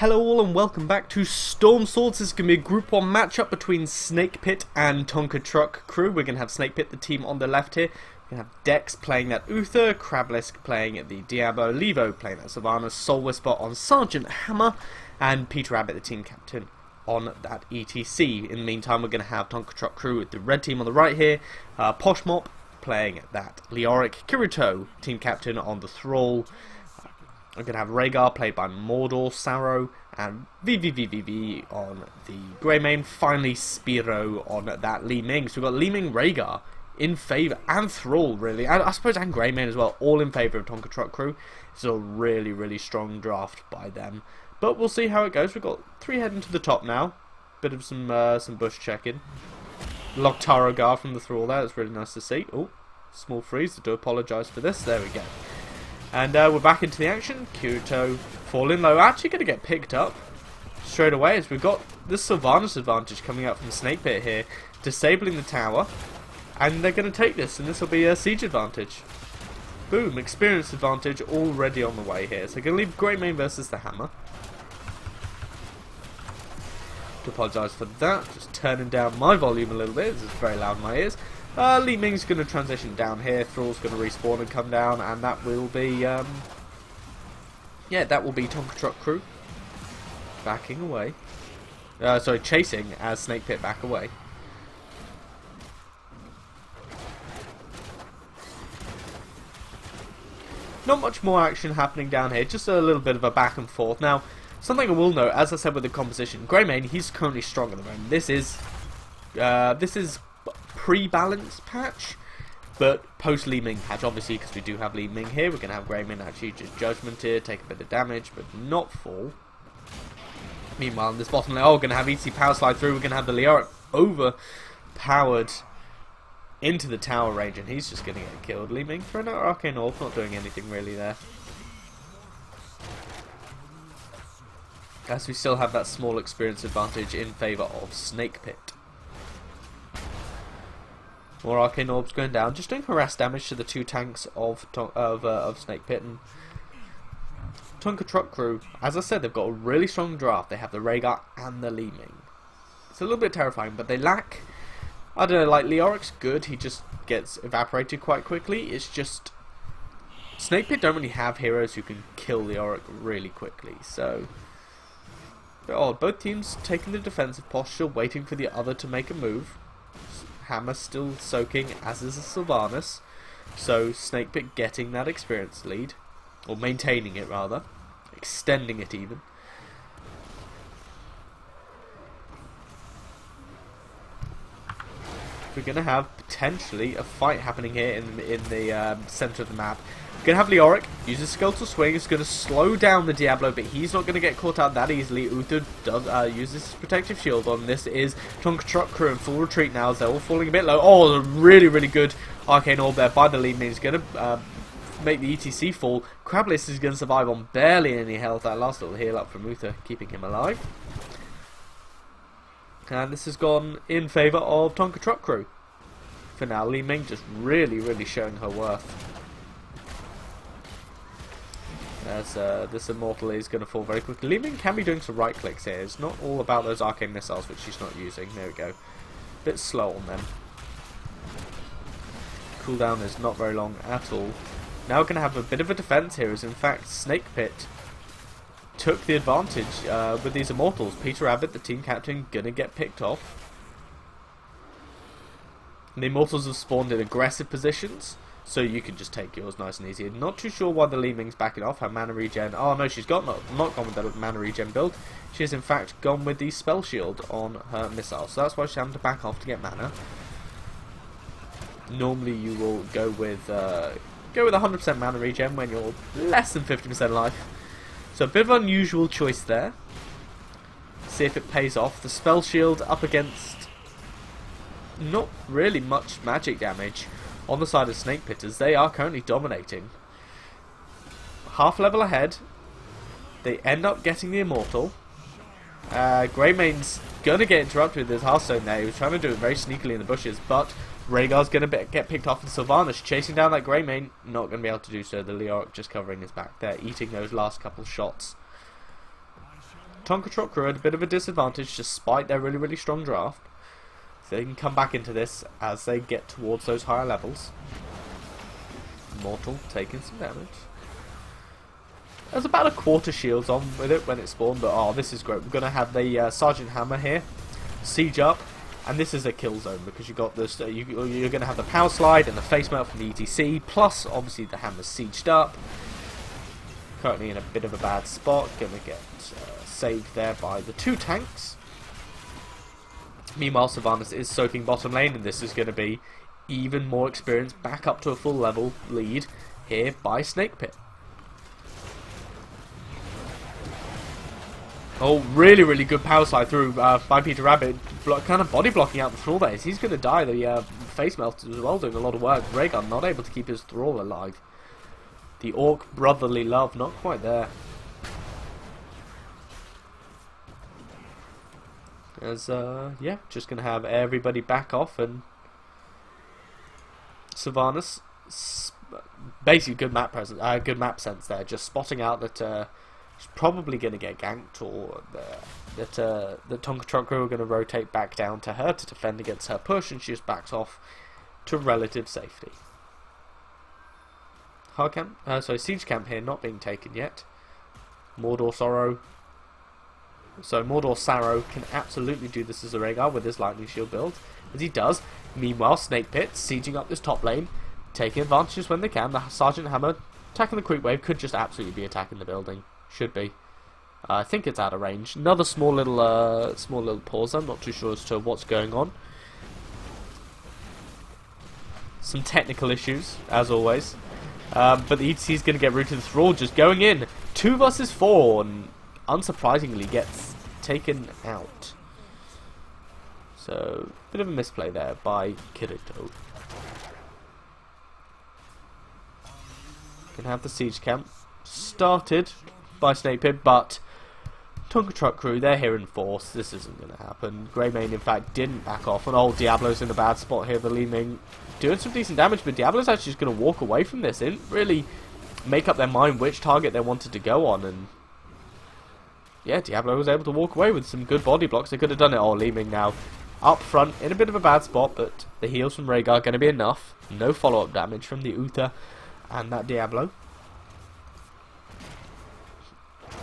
Hello all and welcome back to Storm Swords. This is going to be a Group 1 matchup between Snakepit and Tonka Truck Crew. We're going to have Snakepit, the team on the left here. We're going to have Dex playing that Uther, Krablisk playing the Diabo, Levo playing that Savannah, Soul Whisper on Sergeant Hammer, and Peter Rabbit, the team captain, on that ETC. In the meantime, we're going to have Tonka Truck Crew with the red team on the right here, Poshmop playing that Leoric, Kirito, team captain on the Thrall. I'm going to have Rhaegar played by Mordor, Sarrow, and VVVVV on the Greymane. Finally, Spiro on that Li Ming. So we've got Li Ming, Rhaegar in favour, and Thrall, really. And I suppose, and Greymane as well, all in favour of Tonka Truck Crew. It's a really, really strong draft by them. But we'll see how it goes. We've got 3 heading to the top now. Bit of some bush checking. Loctaro Gar from the Thrall there. That's really nice to see. Oh, small freeze. I do apologise for this. There we go. And we're back into the action. Kirito falling low, actually going to get picked up straight away as we've got this Sylvanas advantage coming up from Snakepit here, disabling the tower, and they're going to take this, and this will be a siege advantage. Boom, experience advantage already on the way here. So going to leave Greymane versus the Hammer. To apologise for that, just turning down my volume a little bit, this is very loud in my ears. Li Ming's going to transition down here, Thrall's going to respawn and come down, and that will be, yeah, that will be Tonka Truck Crew backing away. Sorry, chasing as Snakepit back away. Not much more action happening down here, just a little bit of a back and forth. Now, something I will note, as I said with the composition, Greymane, he's currently strong at the moment. This is pre-balance patch, but post Li Ming patch, obviously, because we do have Li Ming here. We're going to have Greymane actually just Judgment here, take a bit of damage, but not fall. Meanwhile, in this bottom lane, we're going to have EC Power Slide through. We're going to have the Leoric overpowered into the tower range, and he's just going to get killed. Li Ming for another Arcane Orb, not doing anything really there. As we still have that small experience advantage in favour of Snakepit. More Arcane Orbs going down, just doing harass damage to the 2 tanks of Snakepit. And Tonka Truck Crew, as I said, they've got a really strong draft. They have the Rhaegar and the Li Ming. It's a little bit terrifying, but they lack, I don't know, like Leoric's good, he just gets evaporated quite quickly. It's just, Snakepit don't really have heroes who can kill Leoric really quickly, so... Oh, both teams taking the defensive posture, waiting for the other to make a move. Hammer still soaking, as is a Sylvanas. So Snakepit getting that experience lead, or maintaining it rather, extending it even. We're going to have potentially a fight happening here in the centre of the map. We're going to have Leoric uses Skeletal Swing. It's going to slow down the Diablo, but he's not going to get caught out that easily. Uther does uses his protective shield on. This is Tonka Truck Crew in full retreat now as they're all falling a bit low. Oh, a really, really good Arcane Orb there by the Li Ming. He's going to make the ETC fall. Krablisk is going to survive on barely any health. That last little heal up from Uther, keeping him alive. And this has gone in favour of Tonka Truck Crew. For now, Li Ming just really, really showing her worth. As this Immortal is going to fall very quickly. Li Ming can be doing some right clicks here. It's not all about those arcane missiles, which she's not using. There we go. Bit slow on them. Cooldown is not very long at all. Now we're going to have a bit of a defense here, as in fact Snakepit took the advantage with these Immortals. Peter Rabbit, the team captain, going to get picked off. And the Immortals have spawned in aggressive positions, so you can just take yours nice and easy. Not too sure why the Li Ming's backing off. Her mana regen. Oh no, she's not gone with the mana regen build. She has in fact gone with the spell shield on her missile. So that's why she's having to back off to get mana. Normally you will go with 100% mana regen when you're less than 50% life. So a bit of an unusual choice there. See if it pays off. The spell shield up against not really much magic damage on the side of Snakepit, as they are currently dominating. Half level ahead. They end up getting the Immortal. Greymane's going to get interrupted with his Hearthstone there. He was trying to do it very sneakily in the bushes, but Rhaegar's going to get picked off, and Sylvanas chasing down that Greymane, not going to be able to do so. The Leoric just covering his back there, eating those last couple shots. Tonka Truck are at a bit of a disadvantage despite their really, really strong draft. So they can come back into this as they get towards those higher levels. Immortal taking some damage. There's about a quarter shields on with it when it spawned, but oh, this is great. We're going to have the Sergeant Hammer here, siege up, and this is a kill zone because you got this. You're going to have the power slide and the face melt from the ETC, plus obviously the hammer's sieged up. Currently in a bit of a bad spot, going to get saved there by the 2 tanks. Meanwhile, Sylvanas is soaking bottom lane, and this is going to be even more experience back up to a full level lead here by Snakepit. Oh, really, really good power slide through by Peter Rabbit, kind of body blocking out the Thrall there. He's going to die. The face melt as well, doing a lot of work. Rhaegar not able to keep his Thrall alive. The Orc brotherly love, not quite there. As, yeah, just going to have everybody back off, and Sylvanas, basically good map presence, good map sense there, just spotting out that she's probably going to get ganked, or that the Tonka Truck crew are going to rotate back down to her to defend against her push, and she just backs off to relative safety. Hard camp, siege camp here not being taken yet. Mordor Sorrow can absolutely do this as a Rhaegar with his lightning shield build, as he does. Meanwhile, Snakepit sieging up this top lane, taking advantages when they can. The Sergeant Hammer attacking the creep wave, could just absolutely be attacking the building. Should be. I think it's out of range. Another small little pause. I'm not too sure as to what's going on. Some technical issues, as always. But the ETC is going to get rooted to the Thrall, just going in. 2 versus 4, and unsurprisingly gets taken out. So, bit of a misplay there by Kirito. Can have the siege camp started by Snakepit, but Tonka Truck crew, they're here in force. This isn't going to happen. Greymane, in fact, didn't back off, and old Diablo's in a bad spot here. The Li Ming doing some decent damage, but Diablo's actually just going to walk away from this. They didn't really make up their mind which target they wanted to go on, and yeah, Diablo was able to walk away with some good body blocks. They could have done it. Oh, Li Ming now up front in a bit of a bad spot, but the heals from Rhaegar are going to be enough. No follow-up damage from the Uther and that Diablo.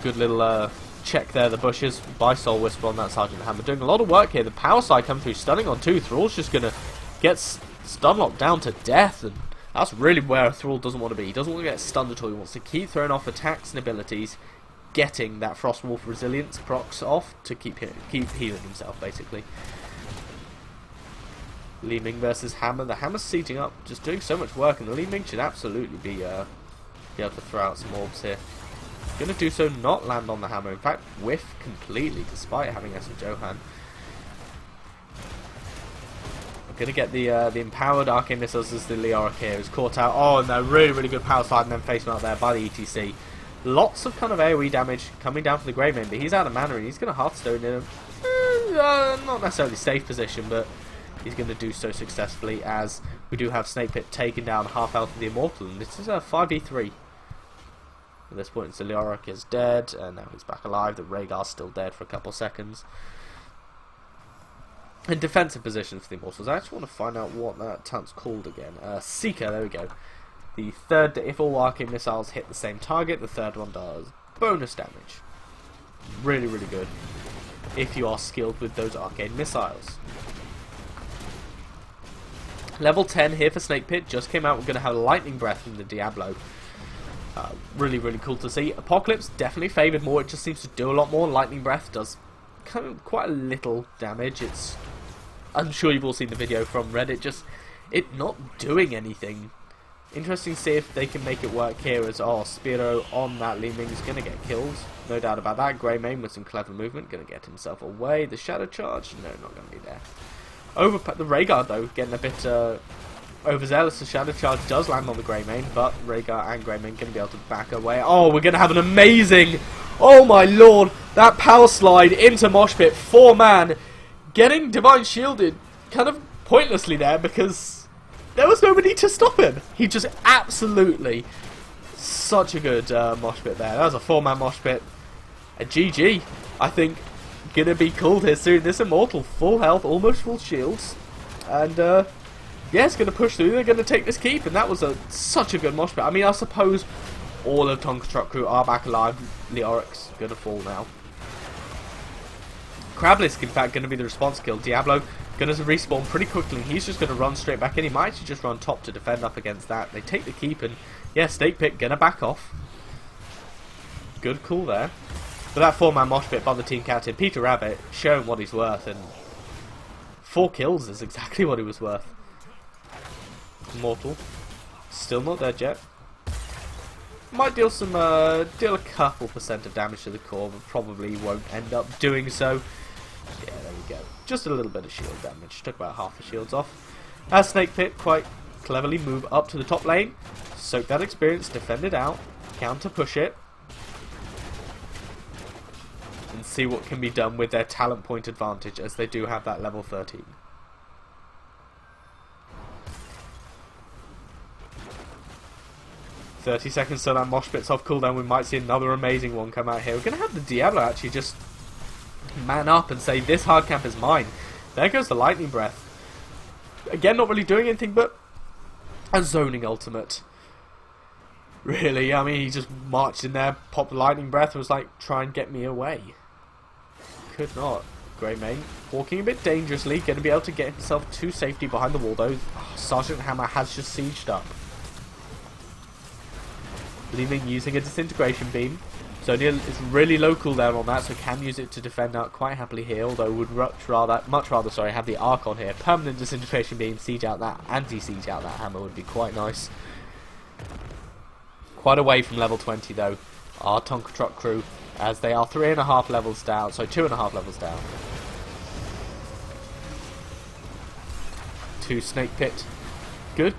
Good little check there, the bushes by Soul Whisper on that Sergeant Hammer. Doing a lot of work here. The power side coming through, stunning on 2. Thrall's just going to get stun locked down to death, and that's really where a Thrall doesn't want to be. He doesn't want to get stunned at all. He wants to keep throwing off attacks and abilities, getting that Frostwolf resilience procs off to keep healing himself, basically. Li Ming versus Hammer. The Hammer's sieging up, just doing so much work, and the Li Ming should absolutely be able to throw out some orbs here. Going to do so, not land on the Hammer. In fact, whiff completely, despite having Esser Johan. We're going to get the empowered arcane missiles as the Leoric here is caught out. Oh, and a really, really good power slide and then face melt there by the ETC. Lots of kind of AoE damage coming down from the Greymane, but he's out of mana and he's going to Hearthstone in a not necessarily safe position, but he's going to do so successfully, as we do have Snakepit taking down half health of the Immortal, and this is a 5v3. At this point, Leoric is dead, and now he's back alive. The Rhaegar's still dead for a couple seconds. In defensive positions for the Immortals, I actually want to find out what that talent's called again. Seeker, there we go. The third, if all arcane missiles hit the same target, the third one does bonus damage. Really, really good if you are skilled with those arcane missiles. Level 10 here for Snakepit, just came out. We're going to have Lightning Breath from the Diablo. Really, really cool to see. Apocalypse definitely favoured more. It just seems to do a lot more. Lightning Breath does kind of quite a little damage. I'm sure you've all seen the video from Reddit. Just it not doing anything. Interesting to see if they can make it work here. As Spiro on that Li Ming is going to get killed. No doubt about that. Greymane with some clever movement, going to get himself away. The Shadow Charge, no, not going to be there. The Rhaegar though, getting a bit overzealous. The Shadow Charge does land on the Greymane, but Rhaegar and Greymane going to be able to back away. Oh, we're going to have an amazing, oh my lord, that power slide into Mosh Pit, 4-man, getting Divine Shielded kind of pointlessly there because there was nobody to stop him. He just absolutely, such a good Mosh Pit there. That was a 4-man Mosh Pit. A GG. I think, gonna be called here soon. This Immortal, full health, almost full shields. And, yeah, it's gonna push through. They're gonna take this keep. And that was such a good mosh pit. I mean, I suppose all of Tonka Truck Crew are back alive. Leoric's gonna fall now. Krablisk, in fact, gonna be the response kill. Diablo gonna respawn pretty quickly. He's just gonna run straight back in. He might actually just run top to defend up against that. They take the keep, and yeah, Snakepit gonna back off. Good call there. But that 4-man mosh pit by the team captain, Peter Rabbit, showing what he's worth, and 4 kills is exactly what he was worth. Immortal, still not dead yet. Might deal a couple % of damage to the core, but probably won't end up doing so. Yeah, there we go. Just a little bit of shield damage. Took about half the shields off. As Snakepit quite cleverly move up to the top lane, soak that experience, defend it out, counter push it, and see what can be done with their talent point advantage, as they do have that level 13. "30 seconds till that mosh pit's off cooldown." We might see another amazing one come out here. We're going to have the Diablo actually just man up and say, "This hard camp is mine." There goes the Lightning Breath. Again, not really doing anything, but a zoning ultimate. Really, I mean, he just marched in there, popped the Lightning Breath, and was like, "Try and get me away." Could not. Greymane walking a bit dangerously, going to be able to get himself to safety behind the wall though. Oh, Sergeant Hammer has just sieged up. Leaving using a disintegration beam. Zonia is really low cooldown on that, so can use it to defend out quite happily here, although would much rather have the arc on here. Permanent disintegration beam, siege out that, anti-siege out that hammer would be quite nice. Quite away from level 20 though, our Tonka Truck Crew, as they are 3.5 levels down, so 2.5 levels down. To Snakepit. Good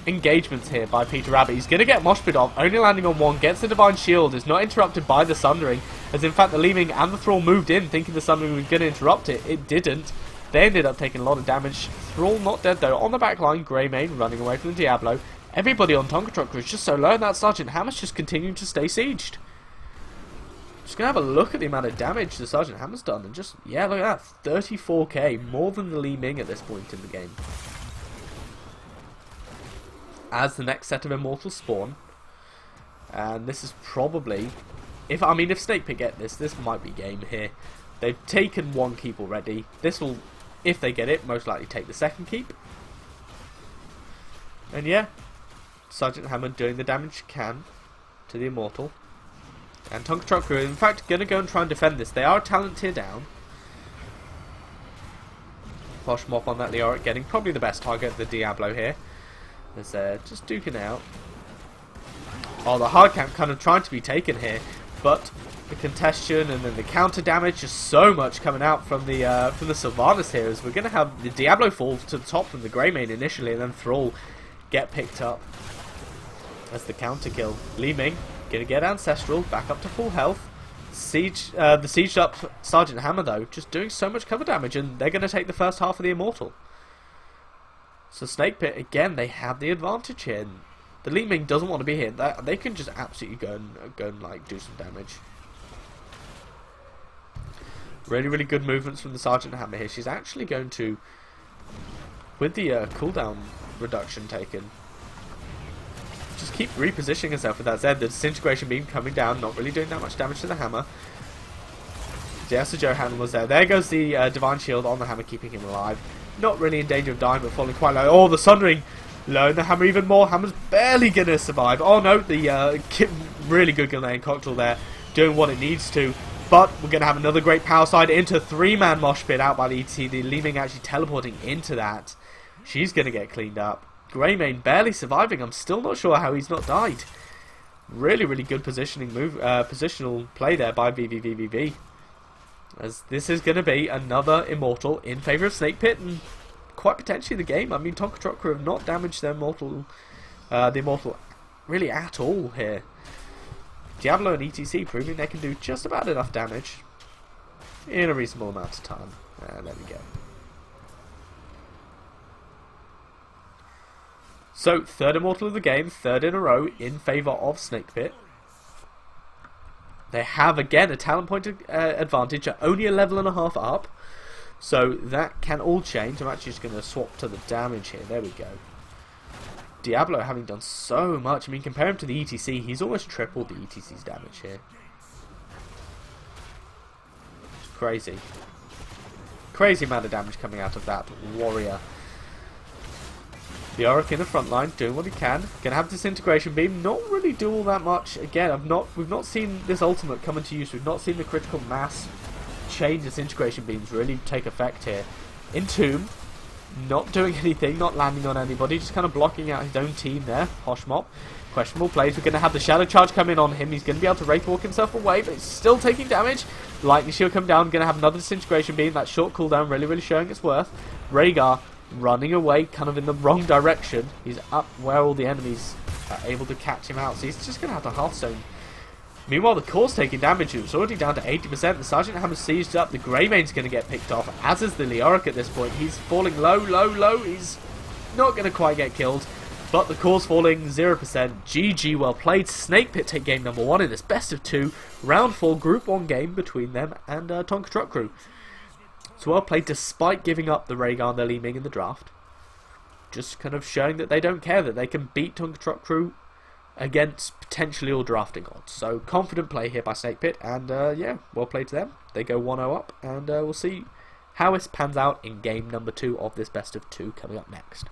engagements here by Peter Rabbit. He's going to get mosh pit off, only landing on 1, gets the Divine Shield, is not interrupted by the Sundering, as in fact the Leeming and the Thrall moved in thinking the Sundering was going to interrupt it. It didn't. They ended up taking a lot of damage. Thrall not dead though. On the back line, Greymane running away from the Diablo. Everybody on Tonka Truck Crew is just so low, and that Sergeant Hammer's just continuing to stay sieged. Just going to have a look at the amount of damage the Sergeant Hammer's done, and just, yeah, look at that, 34k, more than the Li Ming at this point in the game. As the next set of Immortals spawn, and this is probably, if Snakepit get this might be game here. They've taken 1 keep already. This will, if they get it, most likely take the 2nd keep. And yeah, Sergeant Hammer doing the damage he can to the Immortal. And Tonka Truck Crew, in fact, going to go and try and defend this. They are a talent tier down. Posh Mop on that Leoric, getting probably the best target, the Diablo here. As they're just duking out. Oh, the hard camp kind of trying to be taken here, but the congestion and then the counter damage, just so much coming out from the Sylvanas here, as we're going to have the Diablo fall to the top from the Greymane initially, and then Thrall get picked up as the counter kill. Li Ming gonna get Ancestral back up to full health. Siege, the sieged up Sergeant Hammer though, just doing so much cover damage, and they're gonna take the first half of the Immortal. So Snakepit again, they have the advantage here. The Li Ming doesn't want to be here. They can just absolutely go and like do some damage. Really good movements from the Sergeant Hammer here. She's actually going to, with the cooldown reduction taken, just keep repositioning herself with that Z. The disintegration beam coming down, not really doing that much damage to the hammer. Yes, the Johan was there. There goes the Divine Shield on the hammer, keeping him alive. Not really in danger of dying, but falling quite low. Oh, the Sundering low, and the hammer even more. Hammer's barely going to survive. Oh no, the really good Ghanaian Cocktail there, doing what it needs to. But we're going to have another great power slide into 3-man mosh pit out by the ET. The Li Ming actually teleporting into that. She's going to get cleaned up. Greymane barely surviving. I'm still not sure how he's not died. Really good positional play there by VVVVV. As this is going to be another Immortal in favour of Snakepit, and quite potentially the game. I mean, Tonka Truck Crew have not damaged their the Immortal really at all here. Diablo and ETC proving they can do just about enough damage in a reasonable amount of time. There we go. So, 3rd Immortal of the game, 3rd in a row in favour of Snakepit. They have, again, a talent point advantage at only a level and a half up. So that can all change. I'm actually just going to swap to the damage here. There we go. Diablo having done so much. I mean, compare him to the ETC. He's almost tripled the ETC's damage here. It's crazy. Crazy amount of damage coming out of that warrior. The Auric in the front line, doing what he can. Gonna have Disintegration Beam, not really do all that much. Again, we've not seen this ultimate come into use. We've not seen the critical mass chain Disintegration Beams really take effect here. Entomb, not doing anything, not landing on anybody, just kind of blocking out his own team there. Poshmop, questionable plays. We're gonna have the Shadow Charge come in on him. He's gonna be able to Wraithwalk himself away, but he's still taking damage. Lightning Shield come down, gonna have another Disintegration Beam. That short cooldown really showing its worth. Rhaegar running away kind of in the wrong direction. He's up where all the enemies are able to catch him out, so he's just going to have to Hearthstone. Meanwhile, the core's taking damage. It's already down to 80%. The Sergeant Hammer's sieged up. The Greymane's going to get picked off, as is the Leoric at this point. He's falling low. He's not going to quite get killed, but the core's falling 0%. GG, well played. Snakepit take game number 1 in this best of 2 round 4 group 1 game between them and Tonka Truck Crew. So well played despite giving up the Rhaegar and the Li Ming in the draft. Just kind of showing that they don't care, that they can beat Tonka Truck Crew against potentially all drafting odds. So confident play here by Snakepit, and yeah, well played to them. They go 1-0 up, and we'll see how this pans out in game number 2 of this best of 2 coming up next.